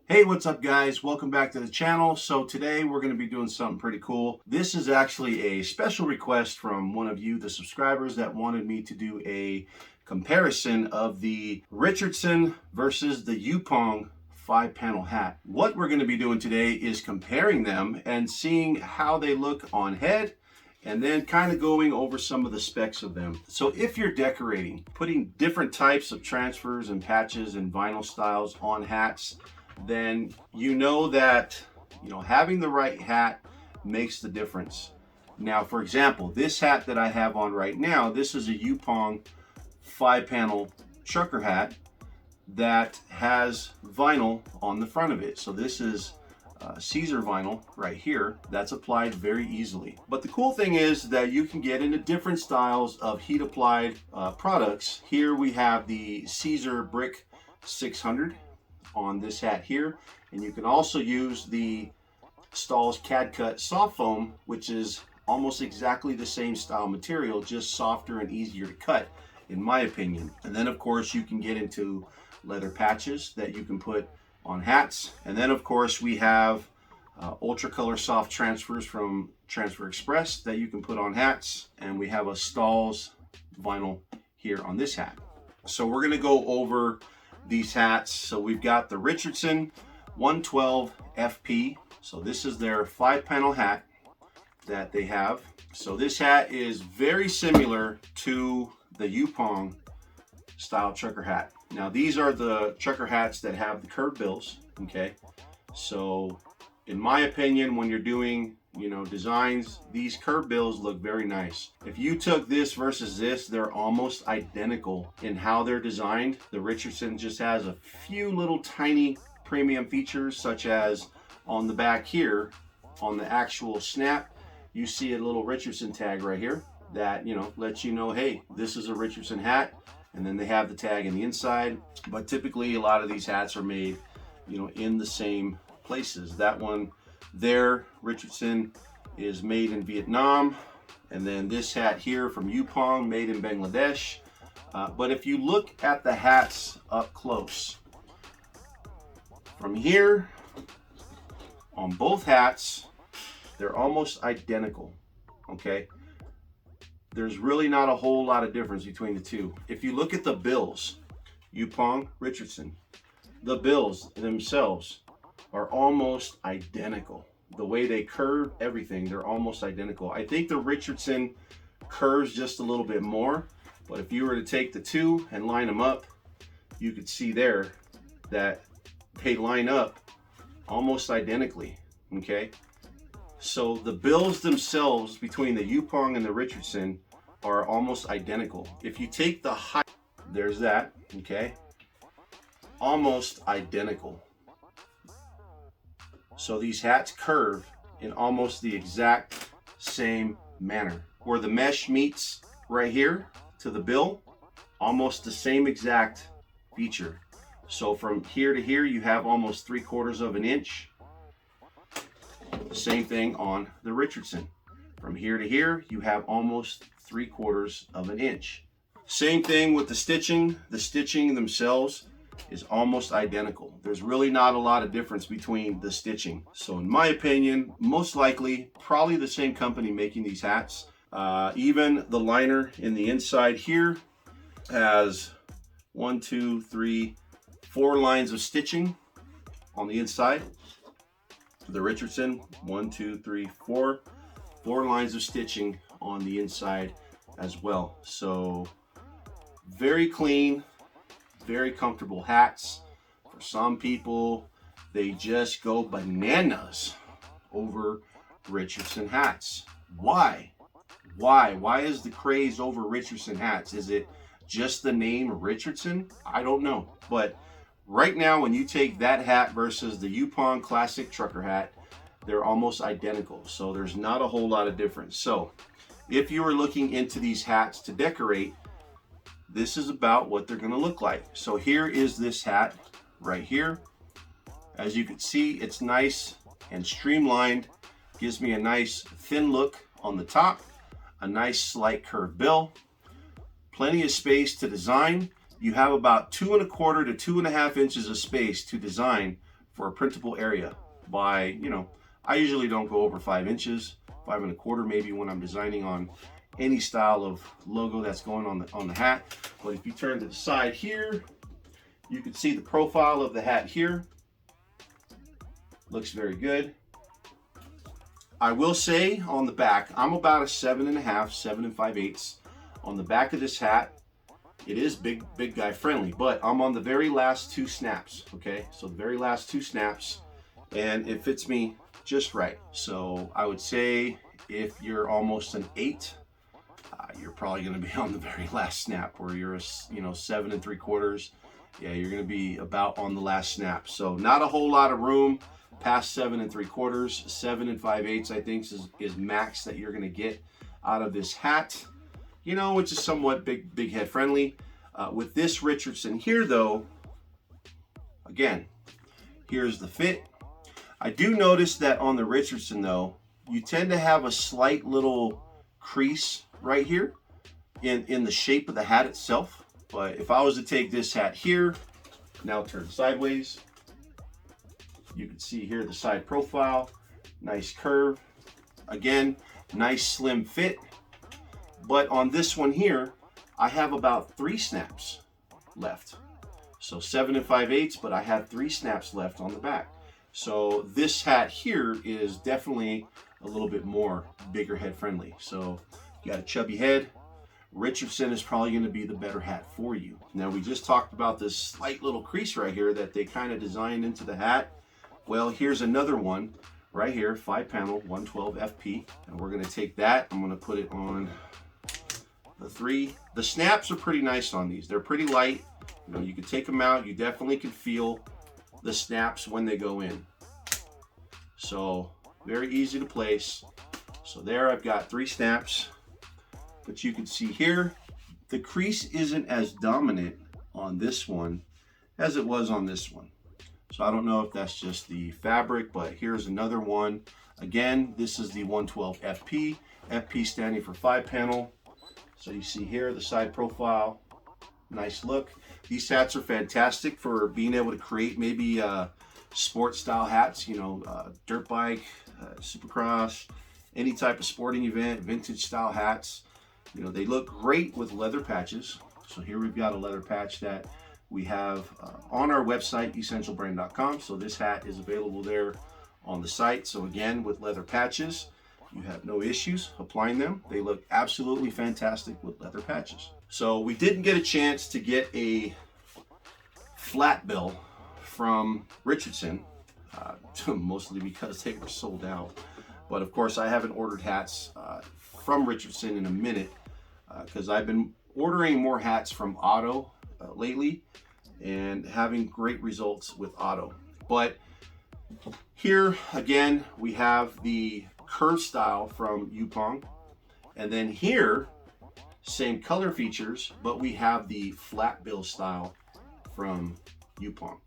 Hey, what's up guys? Welcome back to the channel. So today we're going to be doing something pretty cool. This is actually a special request from one of you, the subscribers, that wanted me to do a comparison of the Richardson versus the Yupoong 5-panel hat. What we're going to be doing today is comparing them and seeing how they look on head, and then kind of going over some of the specs of them. So if you're decorating, putting different types of transfers and patches and vinyl styles on hats, then you know that having the right hat makes the difference. Now, for example, this hat that I have on right now, this is a Yupoong 5-panel trucker hat that has vinyl on the front of it. So this is Caesar vinyl right here that's applied very easily. But the cool thing is that you can get into different styles of heat applied products. Here we have the Caesar Brick 600 on this hat here, and you can also use the Stahl's CAD Cut soft foam, which is almost exactly the same style material, just softer and easier to cut, in my opinion. And then of course you can get into leather patches that you can put on hats. And then of course we have ultra color soft transfers from Transfer Express that you can put on hats, and we have a Stahl's vinyl here on this hat. So we're going to go over these hats. So we've got the Richardson 112 FP. So this is their 5-panel hat that they have. So this hat is very similar to the Yupoong style trucker hat. Now these are the trucker hats that have the curved bills, okay? So in my opinion, when you're doing designs, these curved bills look very nice. If you took this versus this, they're almost identical in how they're designed. The Richardson just has a few little tiny premium features, such as on the back here, on the actual snap, you see a little Richardson tag right here that lets you know, hey, this is a Richardson hat. And then they have the tag in the inside. But typically a lot of these hats are made in the same places. That one there, Richardson, is made in Vietnam, and then this hat here from Yupoong, made in Bangladesh. But if you look at the hats up close, from here on both hats, they're almost identical, okay? There's really not a whole lot of difference between the two. If you look at the bills, Yupoong, Richardson, the bills themselves are almost identical. The way they curve everything, they're almost identical. I think the Richardson curves just a little bit more, but if you were to take the two and line them up, you could see there that they line up almost identically, okay? So the bills themselves between the Yupoong and the Richardson are almost identical. If you take the height, there's that, okay? Almost identical. So these hats curve in almost the exact same manner. Where the mesh meets right here to the bill, almost the same exact feature. So from here to here, you have almost 3/4 of an inch. Same thing on the Richardson. From here to here, you have almost 3/4 of an inch. Same thing with the stitching. The stitching themselves is almost identical. There's really not a lot of difference between the stitching. So in my opinion, most likely, probably the same company making these hats. Even the liner in the inside here has 1, 2, 3, 4 lines of stitching on the inside. The Richardson, 1, 2, 3, 4 lines of stitching on the inside as well. So very clean, very comfortable hats. For some people, they just go bananas over Richardson hats. Why is the craze over Richardson hats? Is it just the name Richardson? I don't know. But right now, when you take that hat versus the Yupoong classic trucker hat, they're almost identical. So there's not a whole lot of difference. So if you are looking into these hats to decorate, this is about what they're going to look like. So here is this hat right here. As you can see, it's nice and streamlined. Gives me a nice thin look on the top, a nice slight curved bill, plenty of space to design. You have about 2¼ to 2½ inches of space to design for a printable area by, you know, I usually don't go over 5 inches, 5¼ maybe when I'm designing on any style of logo that's going on the hat. But if you turn to the side here, you can see the profile of the hat here. Looks very good. I will say on the back, I'm about a 7½, 7 5/8 on the back of this hat. It is big guy friendly, but I'm on the very last 2 snaps, okay? So the very last 2 snaps, and it fits me just right. So I would say if you're almost an 8, you're probably going to be on the very last snap. Where you're a 7 3/4, yeah, you're going to be about on the last snap. So not a whole lot of room past 7 3/4. 7 5/8 I think is max that you're going to get out of this hat, you know, which is somewhat big head friendly. With this Richardson here though, again, here's the fit. I do notice that on the Richardson though, you tend to have a slight little crease right here in the shape of the hat itself. But if I was to take this hat here, now turn sideways, you can see here the side profile, nice curve. Again, nice slim fit. But on this one here, I have about 3 snaps left. So 7 5/8, but I have 3 snaps left on the back. So this hat here is definitely a little bit more bigger head friendly. So you got a chubby head, Richardson is probably going to be the better hat for you. Now we just talked about this slight little crease right here that they kind of designed into the hat. Well, here's another one right here, 5-panel 112 FP, and we're going to take that. I'm going to put it on the 3. The snaps are pretty nice on these. They're pretty light. You know, you can take them out. You definitely can feel the snaps when they go in. So very easy to place. So there I've got 3 snaps. But you can see here, the crease isn't as dominant on this one as it was on this one. So I don't know if that's just the fabric, but here's another one. Again, this is the 112 FP. FP standing for 5-panel. So you see here the side profile, nice look. These hats are fantastic for being able to create maybe sport style hats, you know, dirt bike, supercross, any type of sporting event, vintage style hats. You know, they look great with leather patches. So here we've got a leather patch that we have on our website, ESENTLbrand.com. So this hat is available there on the site. So again, with leather patches, you have no issues applying them. They look absolutely fantastic with leather patches. So we didn't get a chance to get a flat bill from Richardson, mostly because they were sold out. But of course, I haven't ordered hats from Richardson in a minute because I've been ordering more hats from Otto lately and having great results with Otto. But here again, we have the curve style from Yupoong, and then here, same color features, but we have the flat bill style from Yupoong.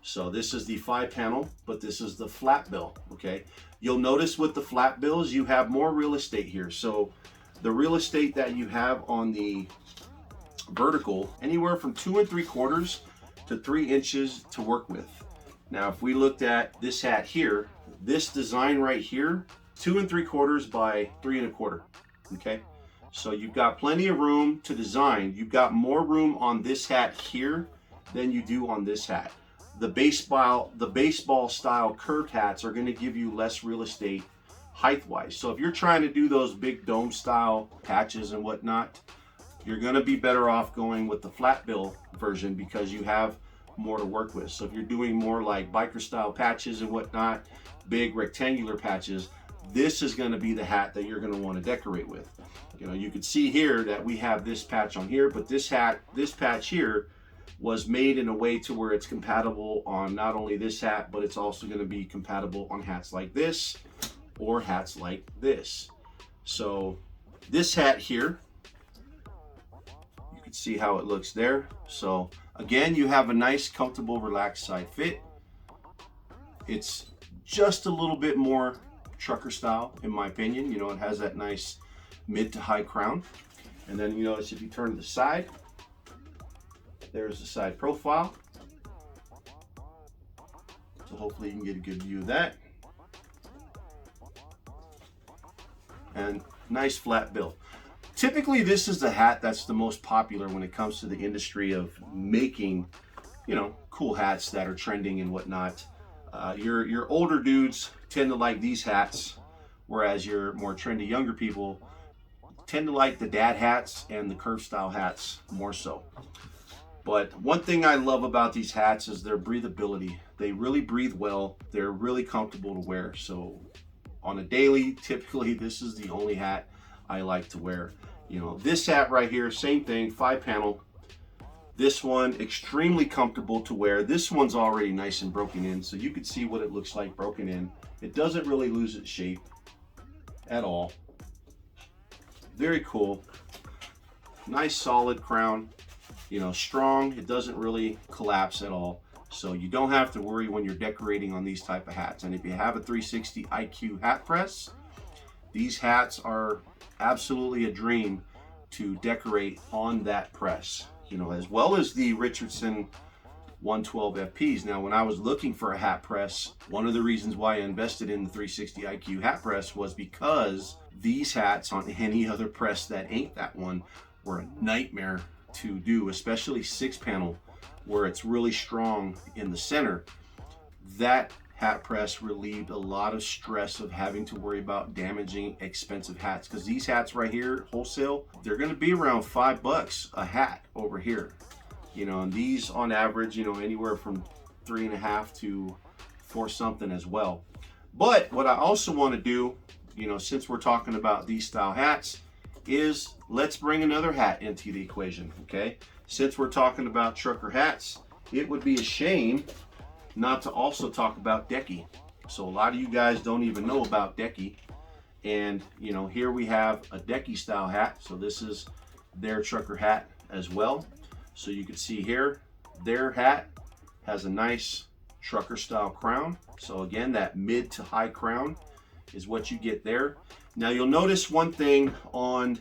So this is the 5-panel, but this is the flat bill, okay? You'll notice with the flat bills, you have more real estate here. So the real estate that you have on the vertical, anywhere from 2 3/4 to 3 inches to work with. Now, if we looked at this hat here, this design right here, 2 3/4 by 3 1/4, okay? So you've got plenty of room to design. You've got more room on this hat here than you do on this hat. The baseball style curved hats are going to give you less real estate height wise. So if you're trying to do those big dome style patches and whatnot, you're going to be better off going with the flat bill version because you have more to work with. So if you're doing more like biker style patches and whatnot, big rectangular patches, this is going to be the hat that you're going to want to decorate with. You know, you can see here that we have this patch on here, but this patch here was made in a way to where it's compatible on not only this hat, but it's also going to be compatible on hats like this or hats like this. So this hat here, you can see how it looks there. So again, you have a nice, comfortable, relaxed side fit. It's just a little bit more trucker style, in my opinion. You know, it has that nice mid to high crown. And then you notice if you turn to the side, there's the side profile. So hopefully you can get a good view of that. And nice flat bill. Typically this is the hat that's the most popular when it comes to the industry of making, you know, cool hats that are trending and whatnot. Your older dudes tend to like these hats, whereas your more trendy younger people tend to like the dad hats and the curve style hats more so. But one thing I love about these hats is their breathability. They really breathe well. They're really comfortable to wear. So on a daily, typically this is the only hat I like to wear. You know, this hat right here, same thing, 5-panel. This one, extremely comfortable to wear. This one's already nice and broken in, so you can see what it looks like broken in. It doesn't really lose its shape at all. Very cool. Nice solid crown, you know, strong. It doesn't really collapse at all. So you don't have to worry when you're decorating on these type of hats. And if you have a 360 IQ hat press, these hats are absolutely a dream to decorate on that press, you know, as well as the Richardson 112 FPs. Now, when I was looking for a hat press, one of the reasons why I invested in the 360 IQ hat press was because these hats on any other press that ain't that one were a nightmare to do, especially 6-panel, where it's really strong in the center. That hat press relieved a lot of stress of having to worry about damaging expensive hats, because these hats right here, wholesale, they're going to be around $5 a hat over here, you know, and these on average, you know, anywhere from 3.5 to 4 something as well. But what I also want to do, you know, since we're talking about these style hats, is let's bring another hat into the equation. Okay, since we're talking about trucker hats, it would be a shame not to also talk about Decky. So a lot of you guys don't even know about Decky, and you know, here we have a Decky style hat. So this is their trucker hat as well. So you can see here, their hat has a nice trucker style crown. So again, that mid to high crown is what you get there. Now you'll notice one thing on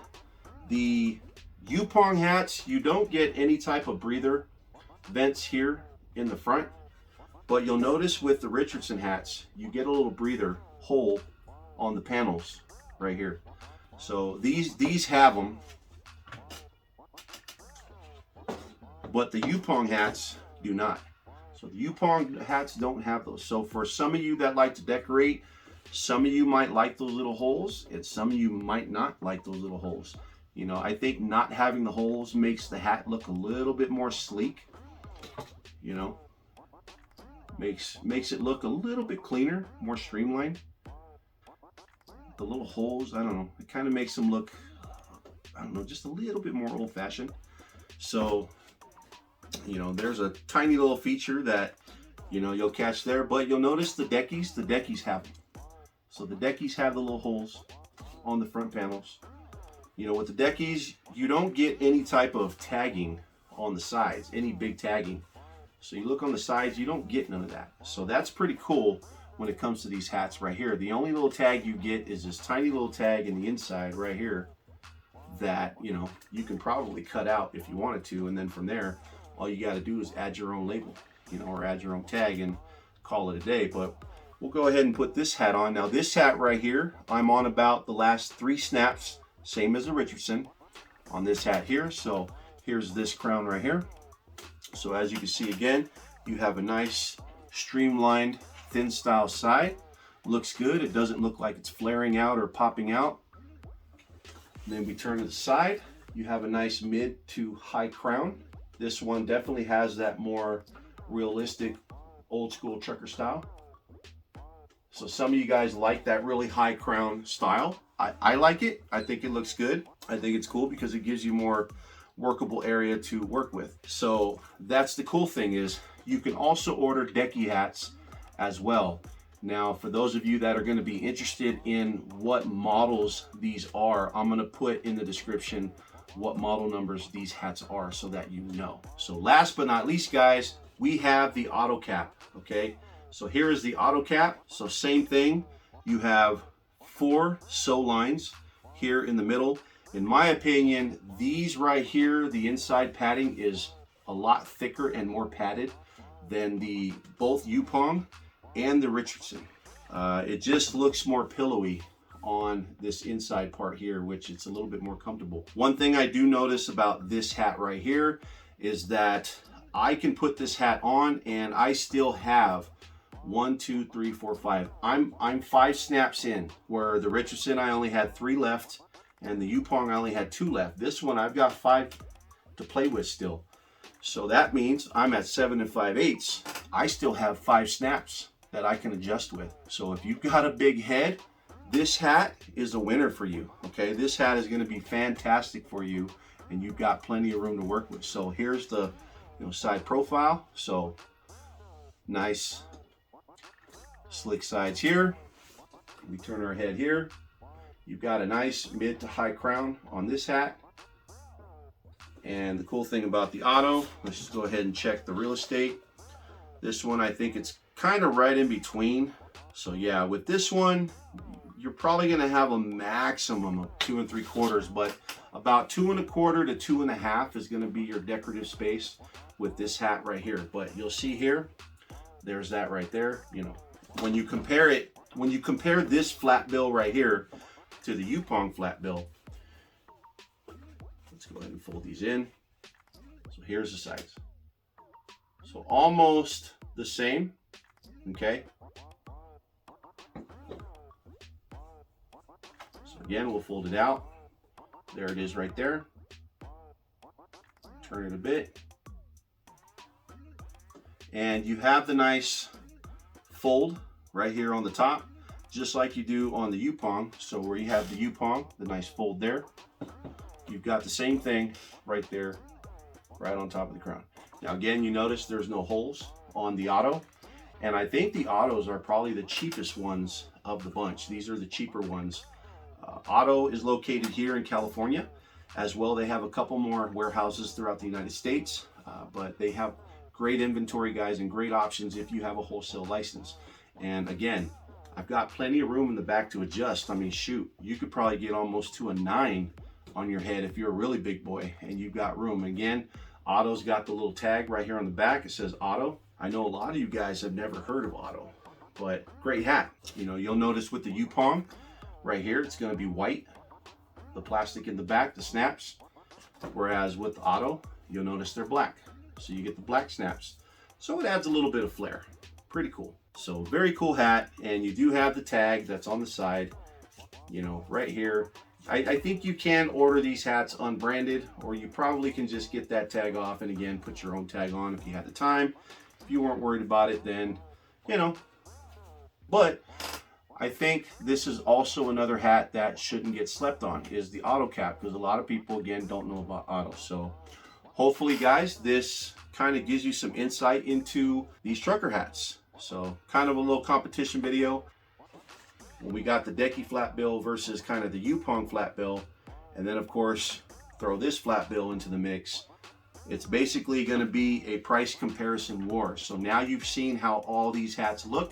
the Yupoong hats, you don't get any type of breather vents here in the front, but you'll notice with the Richardson hats, you get a little breather hole on the panels right here. So these have them, but the Yupoong hats do not. So the Yupoong hats don't have those. So for some of you that like to decorate, some of you might like those little holes, and some of you might not like those little holes. You know, I think not having the holes makes the hat look a little bit more sleek. You know, makes it look a little bit cleaner, more streamlined. The little holes, I don't know, it kind of makes them look, I don't know, just a little bit more old-fashioned. So, you know, there's a tiny little feature that, you know, you'll catch there, but you'll notice the Deckies have them. So the Deckies have the little holes on the front panels. You know, with the Deckies, you don't get any type of tagging on the sides, any big tagging. So you look on the sides, you don't get none of that. So that's pretty cool when it comes to these hats right here. The only little tag you get is this tiny little tag in the inside right here that, you know, you can probably cut out if you wanted to. And then from there, all you got to do is add your own label, you know, or add your own tag and call it a day. But we'll go ahead and put this hat on. Now this hat right here, I'm on about the last 3 snaps, same as the Richardson on this hat here. So here's this crown right here. So as you can see again, you have a nice streamlined thin style side. Looks good. It doesn't look like it's flaring out or popping out. Then we turn to the side. You have a nice mid to high crown. This one definitely has that more realistic old school trucker style. So some of you guys like that really high crown style. I like it. I think it looks good. I think it's cool because it gives you more workable area to work with. So that's the cool thing, is you can also order Decky hats as well. Now, for those of you that are going to be interested in what models these are, I'm going to put in the description what model numbers these hats are so that you know. So last but not least, guys, we have the auto cap. Okay, so here is the auto cap. So same thing, you have 4 sew lines here in the middle. In my opinion, these right here, the inside padding is a lot thicker and more padded than the both Yupoong and the Richardson. It just looks more pillowy on this inside part here, which it's a little bit more comfortable. One thing I do notice about this hat right here is that I can put this hat on and I still have 1, 2, 3, 4, 5. I'm 5 snaps in, where the Richardson I only had 3 left and the Yupoong I only had 2 left. This one I've got 5 to play with still. So that means I'm at 7 5/8. I still have 5 snaps that I can adjust with. So if you've got a big head, this hat is a winner for you, okay? This hat is gonna be fantastic for you, and you've got plenty of room to work with. So here's the side profile. So nice slick sides here. We turn our head here. You've got a nice mid to high crown on this hat. And the cool thing about the Otto, let's just go ahead and check the real estate. This one, I think it's kind of right in between. So yeah, with this one, you're probably gonna have a maximum of 2 3/4, but about 2 1/4 to 2 1/2 is gonna be your decorative space with this hat right here. But you'll see here, there's that right there. When you compare this flat bill right here to the Yupoong flat bill, let's go ahead and fold these in. So here's the sides. So almost the same, okay? So again, we'll fold it out. There it is right there. Turn it a bit. And you have the nice fold right here on the top, just like you do on the Yupoong. So where you have the Yupoong, the nice fold there, you've got the same thing right there, right on top of the crown. Now again, you notice there's no holes on the Otto, and I think the Ottos are probably the cheapest ones of the bunch. These are the cheaper ones. Otto is located here in California. As well, they have a couple more warehouses throughout the United States, but they have great inventory, guys, and great options if you have a wholesale license. And again, I've got plenty of room in the back to adjust. I mean, shoot, you could probably get almost to a 9 on your head if you're a really big boy and you've got room. Again, Otto's got the little tag right here on the back. It says Otto. I know a lot of you guys have never heard of Otto, but great hat. You'll notice with the Yupoong right here, it's going to be white, the plastic in the back, the snaps, whereas with the Otto, you'll notice they're black. So you get the black snaps. So it adds a little bit of flair. Pretty cool. So very cool hat, and you do have the tag that's on the side, right here. I think you can order these hats unbranded, or you probably can just get that tag off and again put your own tag on if you had the time. If you weren't worried about it, then but I think this is also another hat that shouldn't get slept on, is the Otto cap, because a lot of people again don't know about Otto. So hopefully, guys, this kind of gives you some insight into these trucker hats. So kind of a little competition video. We got the Decky flat bill versus kind of the Yupoong flat bill, and then of course throw this flat bill into the mix. It's basically going to be a price comparison war. So now you've seen how all these hats look.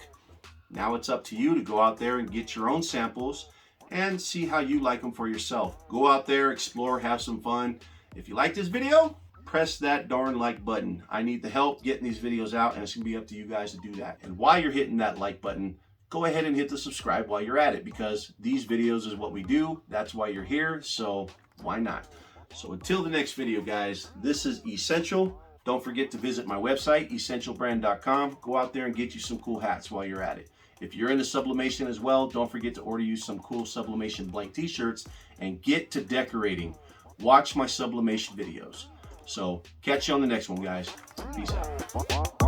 Now it's up to you to go out there and get your own samples and see how you like them for yourself. Go out there, explore, have some fun. If you like this video, press that darn like button. I need the help getting these videos out, and it's gonna be up to you guys to do that. And while you're hitting that like button, go ahead and hit the subscribe while you're at it, because these videos is what we do. That's why you're here, so why not? So until the next video, guys, this is ESENTL. Don't forget to visit my website, ESENTLbrand.com. Go out there and get you some cool hats while you're at it. If you're into sublimation as well, don't forget to order you some cool sublimation blank t-shirts and get to decorating. Watch my sublimation videos. So catch you on the next one, guys. Peace out.